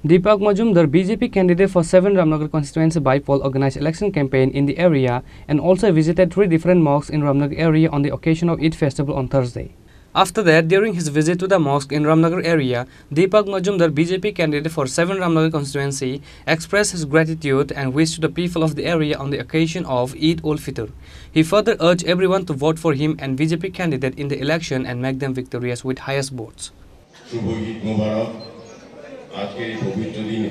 Deepak Majumdar, BJP candidate for 7 Ramnagar constituency by poll, organized election campaign in the area and also visited 3 different mosques in Ramnagar area on the occasion of Eid festival on Thursday. After that, during his visit to the mosque in Ramnagar area, Deepak Majumdar, BJP candidate for 7 Ramnagar constituency, expressed his gratitude and wish to the people of the area on the occasion of Eid-ul-Fitr. He further urged everyone to vote for him and BJP candidate in the election and make them victorious with highest votes. আজকের এই পবিত্র দিনে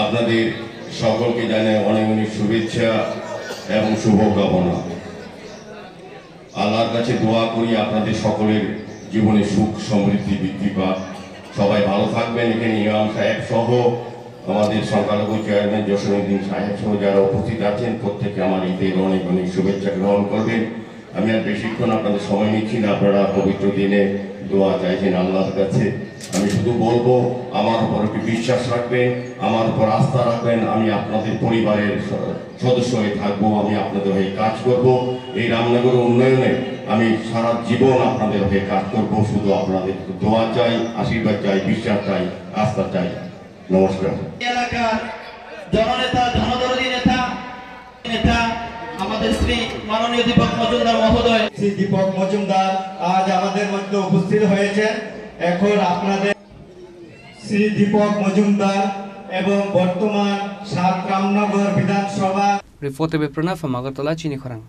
আপনাদের সকলকে জানাই অনেক অনেক শুভেচ্ছা এবং শুভকামনা। আল্লাহর কাছে দোয়া করি আপনাদের সকলের জীবনে সুখ সমৃদ্ধি বৃদ্ধি পাক। সবাই ভালো থাকবেন। এখানে ইমাম সাহেব সহ আমাদের সংখ্যালঘু চেয়ারম্যান জসীমউদ্দিন সাহেব সহ যারা উপস্থিত আছেন প্রত্যেকে আমার ঈদের অনেক অনেক শুভেচ্ছা গ্রহণ করবেন। আমি আর বেশিক্ষণ আপনাদের সময় নিচ্ছি না। আপনারা পবিত্র দিনে দোয়া চাইছেন আল্লাহর কাছে। আমি শুধু বলবো আমার উপর একটু বিশ্বাস রাখবেন, আমার উপর আস্থা রাখবেন। আমি আপনাদের পরিবারের সদস্য হয়ে থাকবো, আমি আপনাদের হয়ে কাজ করব। এই রামনগর উন্নয়নে আমি সারা জীবন আপনাদের হয়ে কাজ করব। শুধু আপনাদের দোয়া চাই, আশীর্বাদ চাই, বিশ্বাস চাই, আস্থা চাই। নমস্কার। এলাকার জননেতা, জনদরদী নেতা আমাদের শ্রী মাননীয় দীপক মজুমদার মহোদয়। শ্রী দীপক মজুমদার আজ আমাদের মধ্যে উপস্থিত হয়েছেন। এখন আপনাদের শ্রী দীপক মজুমদার এবং বর্তমান 7 রামনগর বিধানসভা Reported by Pranav from Agartala, Chini Khorang.